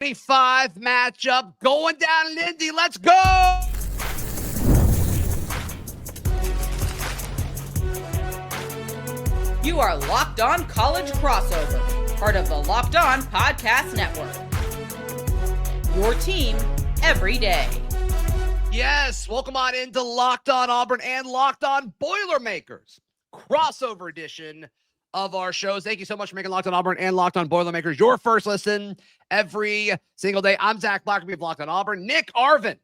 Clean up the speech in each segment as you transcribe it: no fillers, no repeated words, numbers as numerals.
5 matchup going down in Indy. Let's go. You are Locked On College Crossover, part of the Locked On Podcast Network. Your team every day. Yes, welcome on into Locked On Auburn and Locked On Boilermakers, crossover edition of our shows. Thank you so much for making Locked On Auburn and Locked On Boilermakers your first listen every single day. I'm Zac Blackerby of Locked On Auburn. Nick Arvin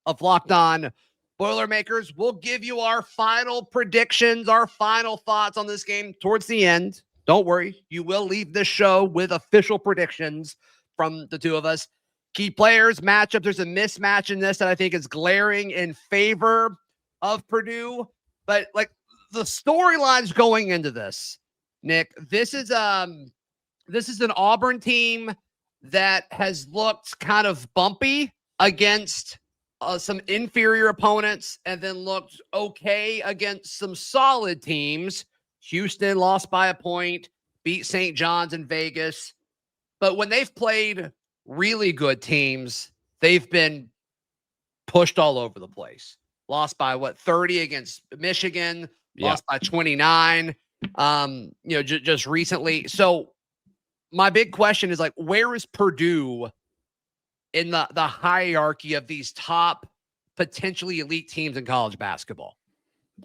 of Locked On Boilermakers. We'll give you our final predictions, our final thoughts on this game towards the end. Don't worry, you will leave this show with official predictions from the two of us. Key players, matchup. There's a mismatch in this that I think is glaring in favor of Purdue. But like the storylines going into this, Nick, this is an Auburn team that has looked kind of bumpy against some inferior opponents and then looked okay against some solid teams. Houston lost by a point, beat St. John's in Vegas. But when they've played really good teams, they've been pushed all over the place. Lost by 30 against Michigan, lost by 29, just recently. So my big question is where is Purdue in the hierarchy of these top potentially elite teams in college basketball?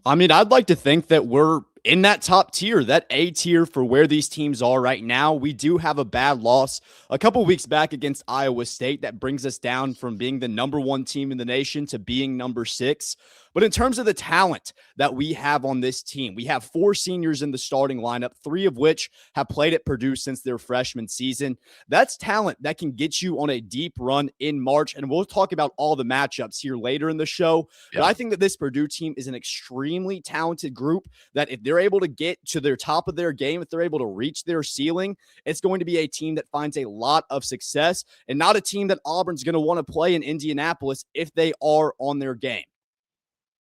I mean, I'd like to think that we're in that top tier, that A tier for where these teams are right now. We do have a bad loss a couple weeks back against Iowa State that brings us down from being the number 1 team in the nation to being number 6. But in terms of the talent that we have on this team, we have 4 seniors in the starting lineup, 3 of which have played at Purdue since their freshman season. That's talent that can get you on a deep run in March. And we'll talk about all the matchups here later in the show. But I think that this Purdue team is an extremely talented group that if they're able to get to their top of their game, if they're able to reach their ceiling, it's going to be a team that finds a lot of success and not a team that Auburn's going to want to play in Indianapolis if they are on their game.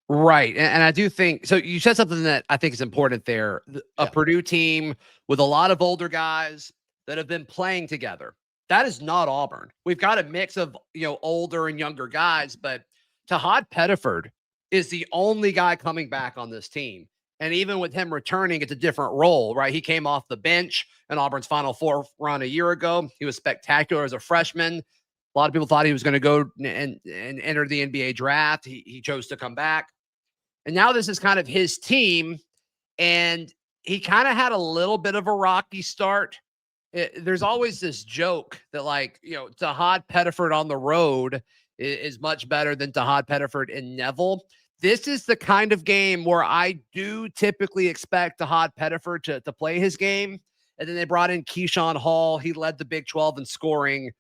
Right. And I do think, so you said something that I think is important there. A Purdue team with a lot of older guys that have been playing together. That is not Auburn. We've got a mix of, older and younger guys, but Tahad Pettiford is the only guy coming back on this team. And even with him returning, it's a different role, right? He came off the bench in Auburn's Final Four run a year ago. He was spectacular as a freshman. A lot of people thought he was going to go and enter the NBA draft. He chose to come back. And now this is kind of his team, and he kind of had a little bit of a rocky start. There's always this joke that, Tahad Pettiford on the road is much better than Tahad Pettiford in Neville. This is the kind of game where I do typically expect Tahad Pettiford to play his game. And then they brought in Keshawn Hall. He led the Big 12 in scoring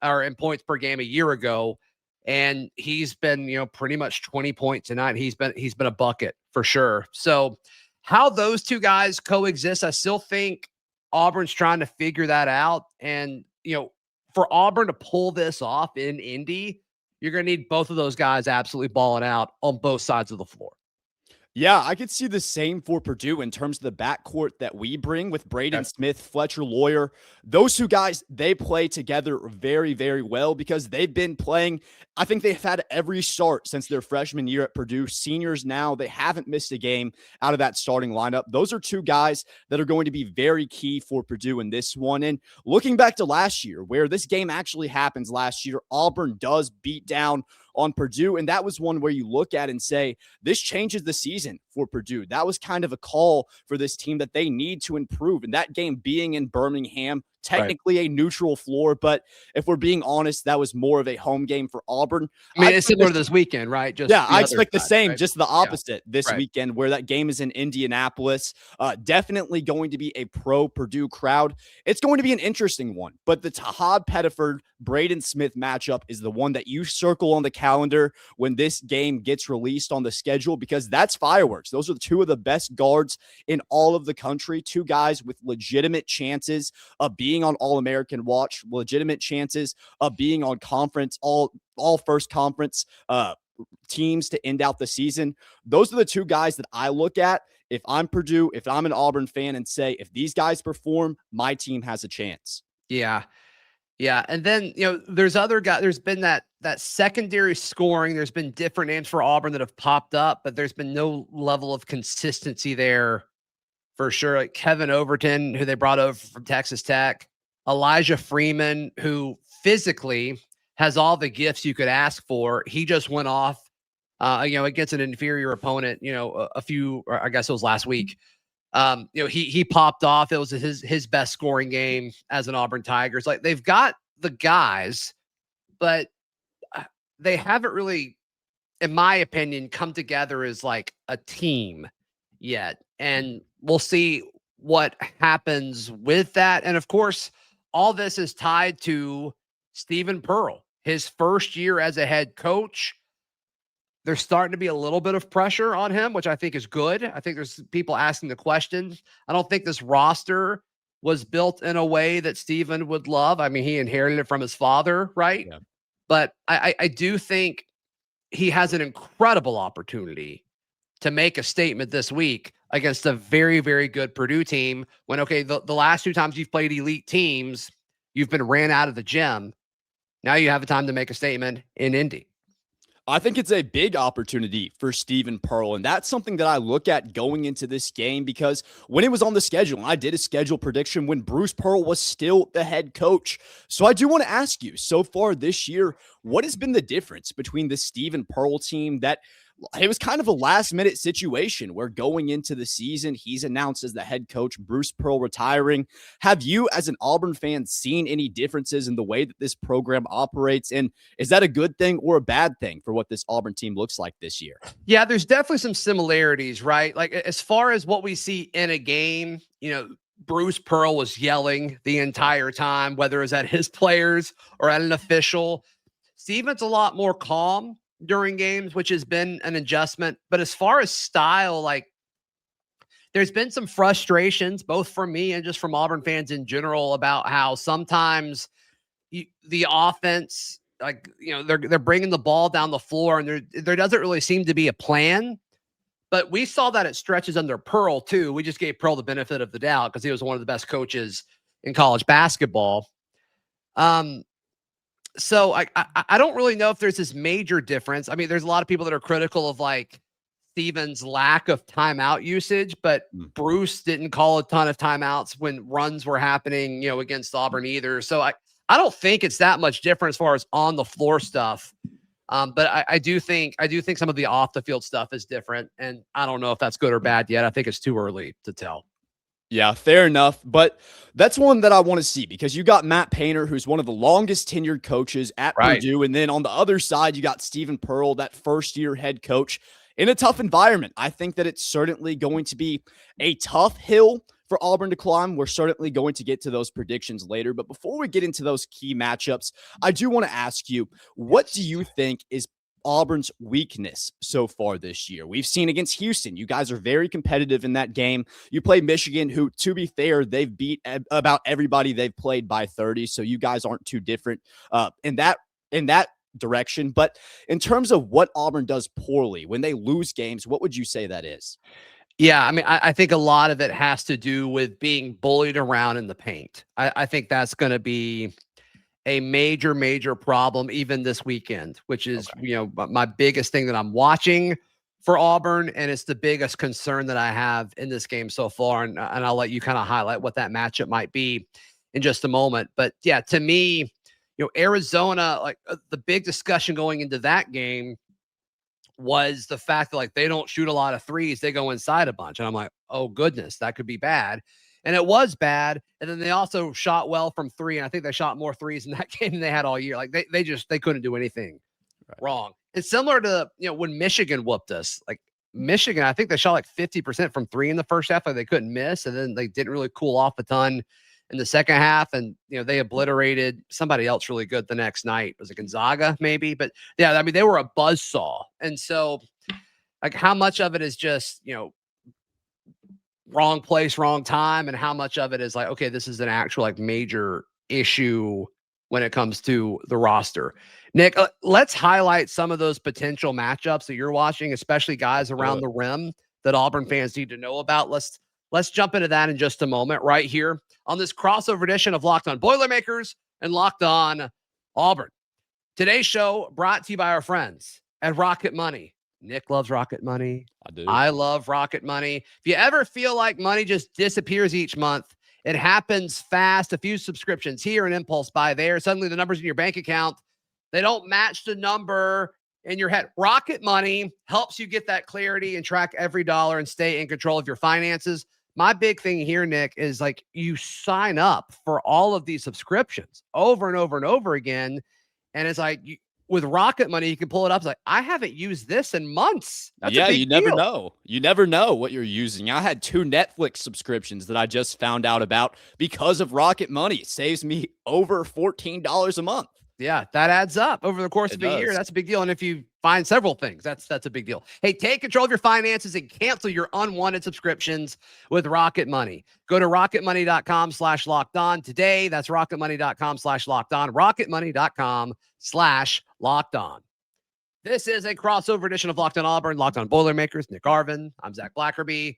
or in points per game a year ago. And he's been, pretty much 20 points tonight. He's been a bucket for sure. So how those two guys coexist, I still think Auburn's trying to figure that out. And, for Auburn to pull this off in Indy, you're going to need both of those guys absolutely balling out on both sides of the floor. Yeah, I could see the same for Purdue in terms of the backcourt that we bring with Braden Smith, Fletcher Lawyer. Those two guys, they play together very, very well because they've been playing. I think they've had every start since their freshman year at Purdue. Seniors now, they haven't missed a game out of that starting lineup. Those are two guys that are going to be very key for Purdue in this one. And looking back to last year, where this game actually happens last year, Auburn does beat down on Purdue. And that was one where you look at and say, this changes the season for Purdue. That was kind of a call for this team that they need to improve. And that game being in Birmingham, technically a neutral floor, but if we're being honest, that was more of a home game for Auburn. I mean, it's similar to this weekend, right? Just I expect the same, right? Just the opposite this weekend, where that game is in Indianapolis. Definitely going to be a pro Purdue crowd. It's going to be an interesting one, but the Tahad Pettiford, Braden Smith matchup is the one that you circle on the calendar when this game gets released on the schedule, because that's fireworks. Those are two of the best guards in all of the country, two guys with legitimate chances of being on All-American watch, legitimate chances of being on conference, all first conference teams to end out the season. Those are the two guys that I look at if I'm Purdue, if I'm an Auburn fan, and say, if these guys perform, my team has a chance. Yeah. Yeah, and then there's other guys. There's been that secondary scoring. There's been different names for Auburn that have popped up, but there's been no level of consistency there for sure. Like Kevin Overton, who they brought over from Texas Tech, Elijah Freeman, who physically has all the gifts you could ask for. He just went off, against an inferior opponent. I guess it was last week. He popped off. It was his best scoring game as an Auburn Tigers. Like, they've got the guys, but they haven't really, in my opinion, come together as like a team yet. And we'll see what happens with that. And of course, all this is tied to Stephen Pearl, his first year as a head coach. There's starting to be a little bit of pressure on him, which I think is good. I think there's people asking the questions. I don't think this roster was built in a way that Stephen would love. I mean, he inherited it from his father, right? Yeah. But I do think he has an incredible opportunity to make a statement this week against a very, very good Purdue team when, the last 2 times you've played elite teams, you've been ran out of the gym. Now you have a time to make a statement in Indy. I think it's a big opportunity for Stephen Pearl, and that's something that I look at going into this game because when it was on the schedule, I did a schedule prediction when Bruce Pearl was still the head coach. So I do want to ask you, so far this year, what has been the difference between the Stephen Pearl team that it was kind of a last-minute situation where going into the season, he's announced as the head coach, Bruce Pearl retiring. Have you, as an Auburn fan, seen any differences in the way that this program operates? And is that a good thing or a bad thing for what this Auburn team looks like this year? Yeah, there's definitely some similarities, right? Like, as far as what we see in a game, Bruce Pearl was yelling the entire time, whether it was at his players or at an official. Stephen's a lot more calm during games, which has been an adjustment. But as far as style, like, there's been some frustrations, both from me and just from Auburn fans in general, about how sometimes the offense, they're bringing the ball down the floor and there doesn't really seem to be a plan. But we saw that it stretches under Pearl too. We just gave Pearl the benefit of the doubt because he was one of the best coaches in college basketball. So I don't really know if there's this major difference. I mean, there's a lot of people that are critical of like Stephen's lack of timeout usage, but Bruce didn't call a ton of timeouts when runs were happening, against Auburn either. So I don't think it's that much different as far as on the floor stuff. But I do think some of the off the field stuff is different, and I don't know if that's good or bad yet. I think it's too early to tell. Yeah, fair enough. But that's one that I want to see because you got Matt Painter, who's one of the longest tenured coaches at Purdue. And then on the other side, you got Stephen Pearl, that first-year head coach in a tough environment. I think that it's certainly going to be a tough hill for Auburn to climb. We're certainly going to get to those predictions later. But before we get into those key matchups, I do want to ask you, what do you think is Auburn's weakness so far this year? We've seen against Houston, you guys are very competitive in that game. You play Michigan, who, to be fair, they've beat about everybody they've played by 30. So you guys aren't too different in that direction. But in terms of what Auburn does poorly when they lose games, what would you say that is? Yeah, I mean, I think a lot of it has to do with being bullied around in the paint. I think that's going to be a major, major problem even this weekend, which is, my biggest thing that I'm watching for Auburn. And it's the biggest concern that I have in this game so far. And I'll let you kind of highlight what that matchup might be in just a moment. But yeah, to me, Arizona, like the big discussion going into that game was the fact that like they don't shoot a lot of threes. They go inside a bunch. And I'm like, oh goodness, that could be bad. And it was bad. And then they also shot well from 3. And I think they shot more threes in that game than they had all year. Like they couldn't do anything wrong. It's similar to, when Michigan whooped us. Like Michigan, I think they shot like 50% from 3 in the first half. Like they couldn't miss. And then they didn't really cool off a ton in the second half. And, they obliterated somebody else really good the next night. Was it Gonzaga maybe? But yeah, I mean, they were a buzzsaw. And so like how much of it is just, wrong place, wrong time, and how much of it is like, okay, this is an actual like major issue when it comes to the roster. Nick, let's highlight some of those potential matchups that you're watching, especially guys around the rim that Auburn fans need to know about. Let's jump into that in just a moment right here on this crossover edition of Locked On Boilermakers, and Locked On Auburn. Today's show brought to you by our friends at Rocket Money. Nick loves Rocket Money. I do. I love Rocket Money. If you ever feel like money just disappears each month, it happens fast. A few subscriptions here, an impulse buy there. Suddenly the numbers in your bank account, they don't match the number in your head. Rocket Money helps you get that clarity and track every dollar and stay in control of your finances. My big thing here, Nick, is like you sign up for all of these subscriptions over and over and over again. And it's like with Rocket Money, you can pull it up. It's like, I haven't used this in months. That's a big you never deal. know. You never know what you're using. I had 2 Netflix subscriptions that I just found out about because of Rocket Money. It saves me over $14 a month. Yeah, that adds up over the course of a year. That's a big deal. And if you find several things, that's a big deal. Hey, take control of your finances and cancel your unwanted subscriptions with Rocket Money. Go to rocketmoney.com/lockedon today. That's rocketmoney.com/lockedon. rocketmoney.com/lockedon. This is a crossover edition of Locked On Auburn, Locked On Boilermakers. Nick Arvin. I'm Zac Blackerby.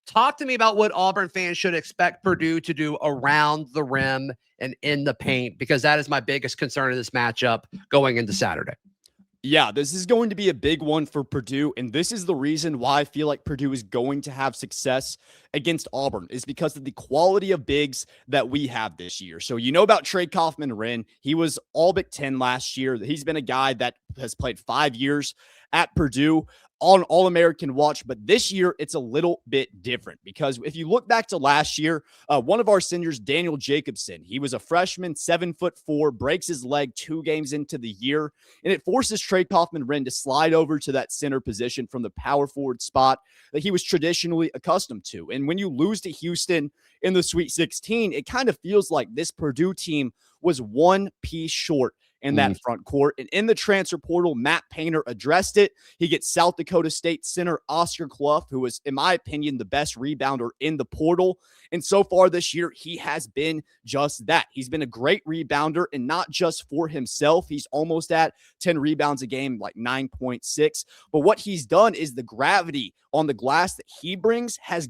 Talk to me about what Auburn fans should expect Purdue to do around the rim and in the paint, because that is my biggest concern in this matchup going into Saturday. Yeah, this is going to be a big one for Purdue, and this is the reason why I feel like Purdue is going to have success against Auburn, is because of the quality of bigs that we have this year. So you know about Trey Kaufman-Renn. He was all Big Ten last year. He's been a guy that has played 5 years at Purdue on All-American watch, but this year it's a little bit different because if you look back to last year, one of our seniors, Daniel Jacobson, he was a freshman, 7'4", breaks his leg 2 games into the year, and it forces Trey Kaufman-Renn to slide over to that center position from the power forward spot that he was traditionally accustomed to. And when you lose to Houston in the Sweet 16, it kind of feels like this Purdue team was one piece short in that front court. And in the transfer portal, Matt Painter addressed it. He gets South Dakota State center Oscar Cluff, who is, in my opinion, the best rebounder in the portal. And so far this year, he has been just that. He's been a great rebounder, and not just for himself. He's almost at 10 rebounds a game, like 9.6. But what he's done is the gravity on the glass that he brings has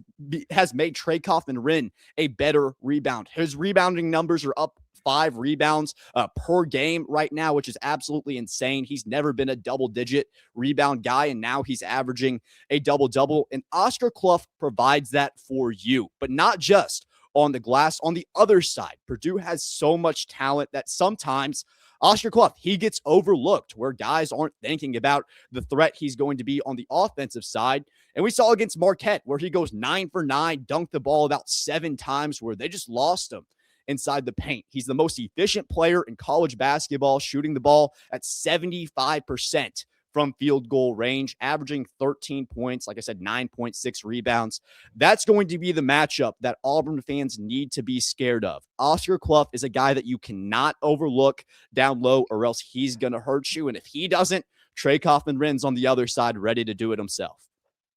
made Trey Kaufman-Renn a better rebound. His rebounding numbers are up 5 rebounds per game right now, which is absolutely insane. He's never been a double-digit rebound guy, and now he's averaging a double-double. And Oscar Cluff provides that for you, but not just on the glass. On the other side, Purdue has so much talent that sometimes Oscar Cluff, he gets overlooked where guys aren't thinking about the threat he's going to be on the offensive side. And we saw against Marquette where he goes 9 for 9, dunked the ball about 7 times where they just lost him inside the paint. He's the most efficient player in college basketball, shooting the ball at 75% from field goal range, averaging 13 points, like I said, 9.6 rebounds. That's going to be the matchup that Auburn fans need to be scared of. Oscar Cluff is a guy that you cannot overlook down low, or else he's going to hurt you. And if he doesn't, Trey Kaufman-Renn's on the other side, ready to do it himself.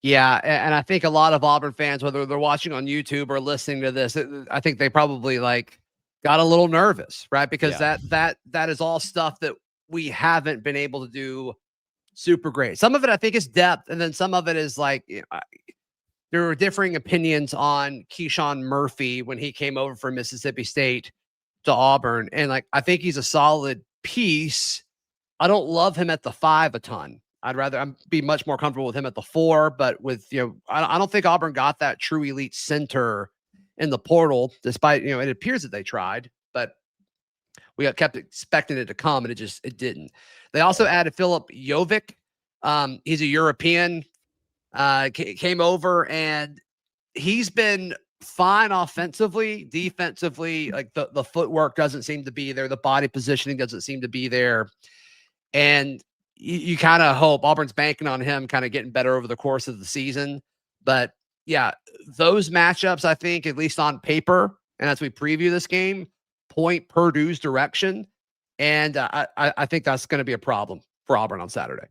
Yeah, and I think a lot of Auburn fans, whether they're watching on YouTube or listening to this, I think they probably got a little nervous, right? Because that is all stuff that we haven't been able to do super great. Some of it I think is depth, and then some of it is there were differing opinions on Keshawn Murphy when he came over from Mississippi State to Auburn, and I think he's a solid piece. I don't love him at the 5 a ton. I'd rather be much more comfortable with him at the 4, but with, I don't think Auburn got that true elite center in the portal, despite, it appears that they tried, but we kept expecting it to come and it didn't. They also added Filip Jovic. He's a European, came over, and he's been fine offensively. Defensively, the footwork doesn't seem to be there. The body positioning doesn't seem to be there. And you kind of hope Auburn's banking on him kind of getting better over the course of the season. But yeah, those matchups, I think, at least on paper, and as we preview this game, point Purdue's direction. And I think that's going to be a problem for Auburn on Saturday.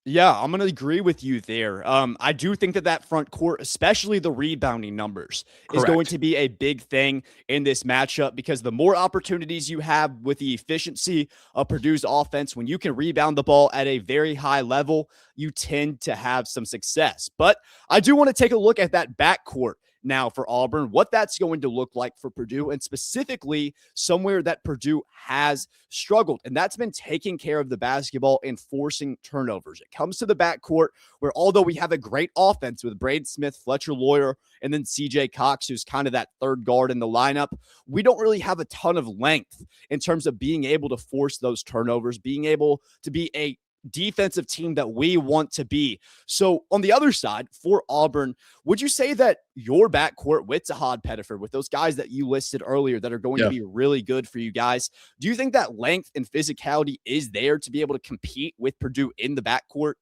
Yeah, I'm going to agree with you there. I do think that front court, especially the rebounding numbers, is going to be a big thing in this matchup, because the more opportunities you have with the efficiency of Purdue's offense, when you can rebound the ball at a very high level, you tend to have some success. But I do want to take a look at that backcourt now for Auburn, what that's going to look like for Purdue, and specifically somewhere that Purdue has struggled, and that's been taking care of the basketball and forcing turnovers. It comes to the backcourt where, although we have a great offense with Braden Smith, Fletcher Lawyer, and then CJ Cox, who's kind of that third guard in the lineup, we don't really have a ton of length in terms of being able to force those turnovers, being able to be a defensive team that we want to be. So on the other side for Auburn, would you say that your backcourt with Tahad, Pettiford, with those guys that you listed earlier that are going to be really good for you guys, do you think that length and physicality is there to be able to compete with Purdue in the backcourt?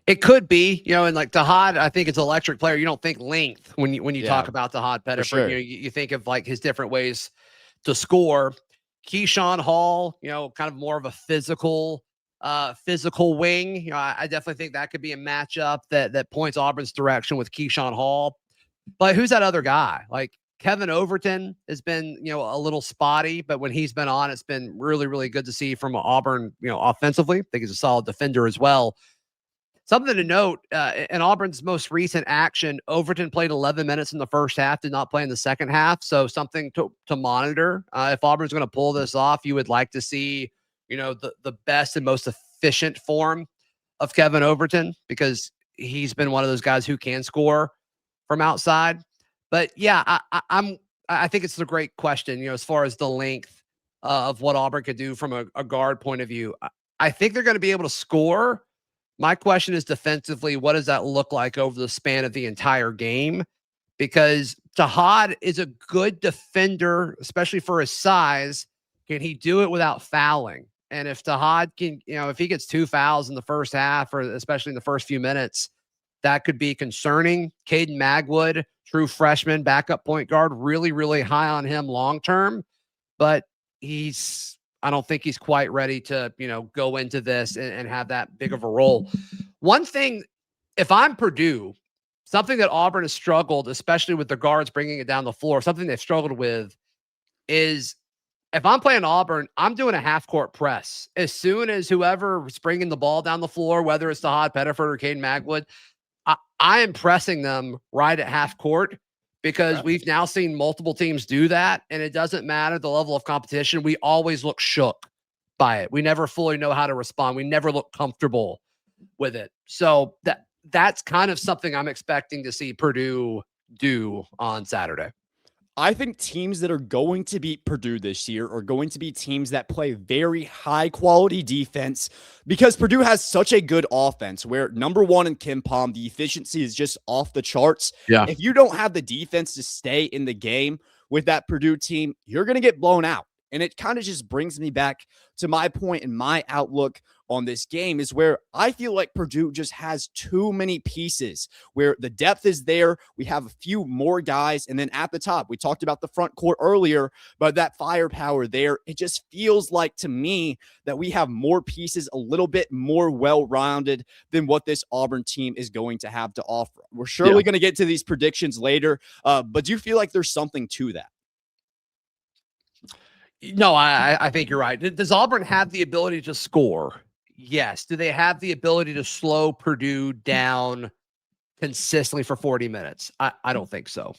It could be, and like Tahad, I think it's an electric player. You don't think length when you talk about Tahad Pettiford. Sure. You think of like his different ways to score. Keshawn Hall, kind of more of a physical wing. I definitely think that could be a matchup that points Auburn's direction with Keshawn Hall. But who's that other guy? Like Kevin Overton has been, a little spotty, but when he's been on, it's been really, really good to see from Auburn, offensively. I think he's a solid defender as well. Something to note, in Auburn's most recent action, Overton played 11 minutes in the first half, did not play in the second half. So something to monitor. If Auburn's going to pull this off, you would like to see, the best and most efficient form of Kevin Overton, because he's been one of those guys who can score from outside. But yeah, I think it's a great question, as far as the length of what Auburn could do from a guard point of view. I think they're going to be able to score. My question is defensively, what does that look like over the span of the entire game? Because Tahad is a good defender, especially for his size. Can he do it without fouling? And if Tahad can, if he gets 2 fouls in the first half, or especially in the first few minutes, that could be concerning. Caden Magwood, true freshman, backup point guard, really, really high on him long-term, but I don't think he's quite ready to, go into this and have that big of a role. One thing, if I'm Purdue, something that Auburn has struggled, especially with the guards bringing it down the floor, something they've struggled with is, if I'm playing Auburn, I'm doing a half-court press. As soon as whoever's bringing the ball down the floor, whether it's Tahad Pettiford or Caden Magwood, I am pressing them right at half court, because we've now seen multiple teams do that, and it doesn't matter the level of competition. We always look shook by it. We never fully know how to respond. We never look comfortable with it. So that's kind of something I'm expecting to see Purdue do on Saturday. I think teams that are going to beat Purdue this year are going to be teams that play very high quality defense, because Purdue has such a good offense where, number one in KenPom, the efficiency is just off the charts. Yeah. If you don't have the defense to stay in the game with that Purdue team, you're going to get blown out. And it kind of just brings me back to my point and my outlook on this game, is where I feel like Purdue just has too many pieces, where the depth is there. We have a few more guys. And then at the top, we talked about the front court earlier, but that firepower there, it just feels like to me that we have more pieces, a little bit more well-rounded than what this Auburn team is going to have to offer. We're surely going to get to these predictions later, but do you feel like there's something to that? No, I think you're right. Does Auburn have the ability to score? Yes. Do they have the ability to slow Purdue down consistently for 40 minutes? I don't think so.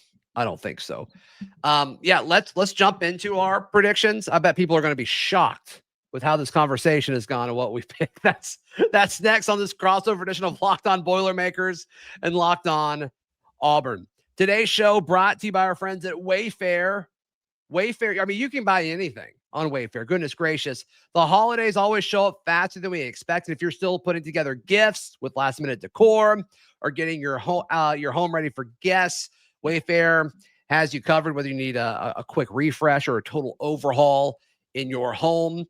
Yeah, let's jump into our predictions. I bet people are going to be shocked with how this conversation has gone and what we've picked. That's next on this crossover edition of Locked On Boilermakers and Locked On Auburn. Today's show brought to you by our friends at Wayfair. Wayfair, I mean, you can buy anything on Wayfair. Goodness gracious. The holidays always show up faster than we expected. If you're still putting together gifts with last minute decor or getting your home ready for guests, Wayfair has you covered, whether you need a quick refresh or a total overhaul in your home.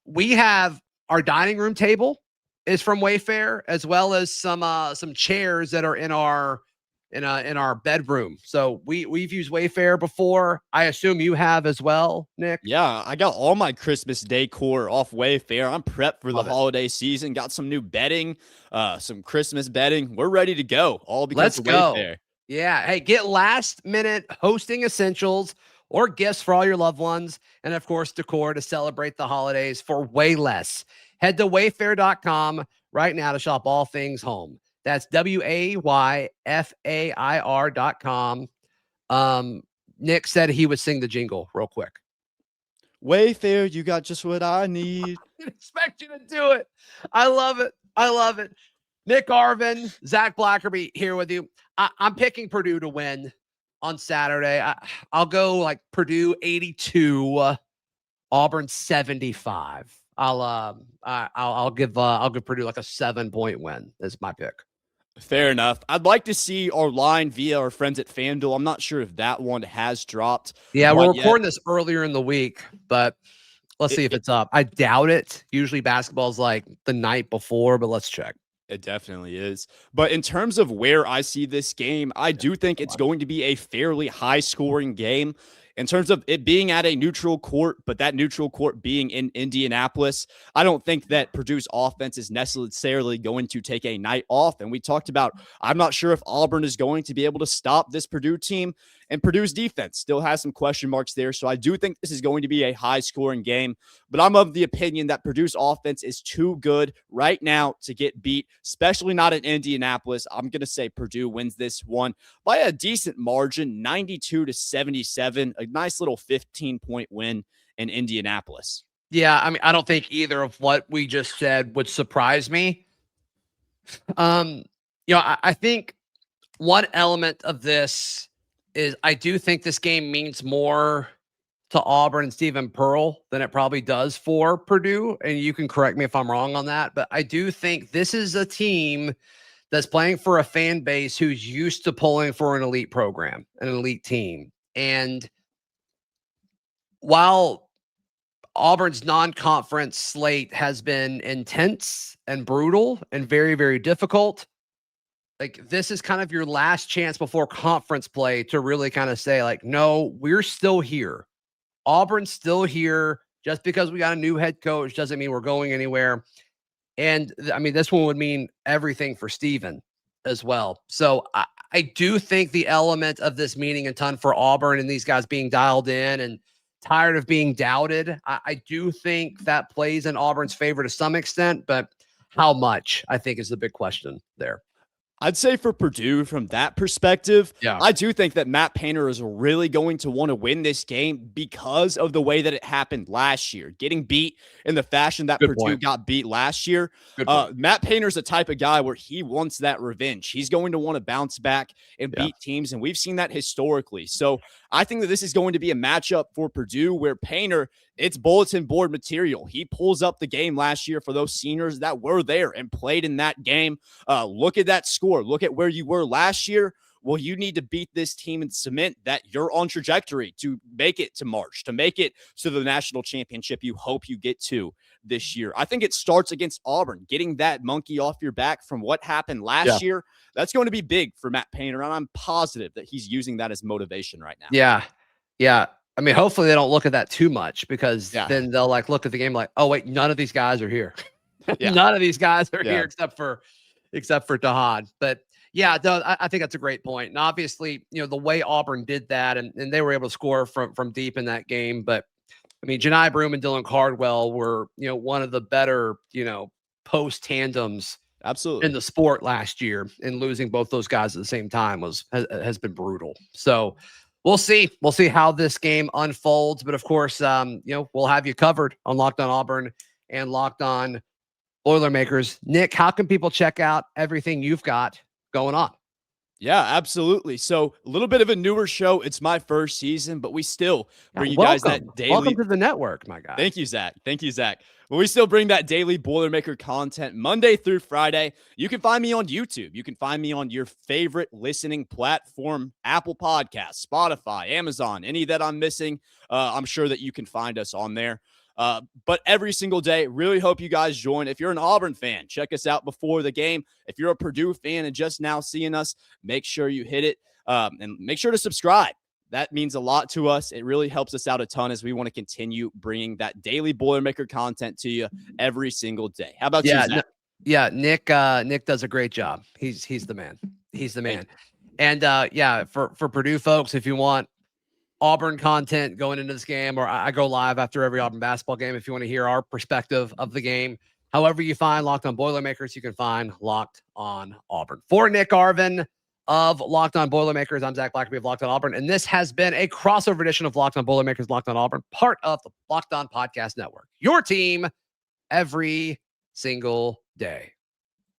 We have our dining room table is from Wayfair, as well as some chairs that are in our bedroom. So we've used Wayfair before. I assume you have as well, Nick. Yeah, I got all my Christmas decor off Wayfair. I'm prepped for the holiday season. Got some new bedding, some Christmas bedding. We're ready to go. All because of Wayfair. Yeah. Hey, get last minute hosting essentials or gifts for all your loved ones. And of course, decor to celebrate the holidays for way less. Head to wayfair.com right now to shop all things home. That's WAYFAIR.com. Nick said he would sing the jingle real quick. Wayfair, you got just what I need. I didn't expect you to do it. I love it. I love it. Nick, Arvin, Zac Blackerby here with you. I'm picking Purdue to win on Saturday. I'll go like Purdue 82, Auburn 75. I'll give Purdue like a 7-point win. Is my pick. Fair enough. I'd like to see our line via our friends at FanDuel. I'm not sure if that one has dropped. Yeah, we're recording this earlier in the week, but let's see if it's up. I doubt it. Usually basketball's like the night before, but let's check. It definitely is. But in terms of where I see this game, I do think it's going to be a fairly high-scoring game. In terms of it being at a neutral court, but that neutral court being in Indianapolis, I don't think that Purdue's offense is necessarily going to take a night off. And we talked about, I'm not sure if Auburn is going to be able to stop this Purdue team, and Purdue's defense still has some question marks there. So I do think this is going to be a high-scoring game, but I'm of the opinion that Purdue's offense is too good right now to get beat, especially not in Indianapolis. I'm going to say Purdue wins this one by a decent margin, 92-77, a nice little 15-point win in Indianapolis. Yeah, I mean, I don't think either of what we just said would surprise me. I think one element of this is I do think this game means more to Auburn and Stephen Pearl than it probably does for Purdue. And you can correct me if I'm wrong on that, but I do think this is a team that's playing for a fan base who's used to pulling for an elite program, an elite team. And while Auburn's non-conference slate has been intense and brutal and very, very difficult, like this is kind of your last chance before conference play to really kind of say like, no, we're still here. Auburn's still here. Just because we got a new head coach doesn't mean we're going anywhere. And I mean, this one would mean everything for Stephen as well. So I do think the element of this meaning a ton for Auburn and these guys being dialed in and tired of being doubted. I do think that plays in Auburn's favor to some extent, but how much I think is the big question there. I'd say for Purdue, from that perspective, yeah, I do think that Matt Painter is really going to want to win this game because of the way that it happened last year, getting beat in the fashion that Purdue got beat last year. Matt Painter's the type of guy where he wants that revenge. He's going to want to bounce back and beat teams, and we've seen that historically. So I think that this is going to be a matchup for Purdue where Painter, it's bulletin board material. He pulls up the game last year for those seniors that were there and played in that game. Look at that score. Look at where you were last year. Well, you need to beat this team and cement that you're on trajectory to make it to March, to make it to the national championship you hope you get to this year. I think it starts against Auburn, getting that monkey off your back from what happened last year. That's going to be big for Matt Painter, and I'm positive that he's using that as motivation right now. Yeah. I mean, hopefully they don't look at that too much because then they'll like look at the game like, oh wait, none of these guys are here. None of these guys are here except for Tahad. But yeah, I think that's a great point. And obviously, the way Auburn did that and they were able to score from deep in that game. But I mean, Janai Broome and Dylan Cardwell were, one of the better, post tandems absolutely in the sport last year, and losing both those guys at the same time has been brutal. So we'll see how this game unfolds. But of course, we'll have you covered on Locked On Auburn and Locked On Boilermakers. Nick, how can people check out everything you've got going on? Yeah, absolutely. So a little bit of a newer show. It's my first season, but we still bring you guys that daily. Welcome to the network, my guy. Thank you, Zach. But we still bring that daily Boilermaker content Monday through Friday. You can find me on YouTube. You can find me on your favorite listening platform, Apple Podcasts, Spotify, Amazon, any that I'm missing. I'm sure that you can find us on there. But every single day, really hope you guys join. If you're an Auburn fan, check us out before the game. If you're a Purdue fan and just now seeing us, make sure you hit it and make sure to subscribe. That means a lot to us. It really helps us out a ton as we want to continue bringing that daily Boilermaker content to you every single day. How about you, Zach? Nick does a great job. He's the man. He's the man. And for Purdue folks, if you want Auburn content going into this game, or I go live after every Auburn basketball game, if you want to hear our perspective of the game, However you find Locked On Boilermakers, you can find Locked On Auburn. For Nick Arvin of Locked On Boilermakers, I'm Zac Blackerby of Locked On Auburn, and this has been a crossover edition of Locked On Boilermakers, Locked On Auburn, part of the Locked On Podcast Network. Your team every single day.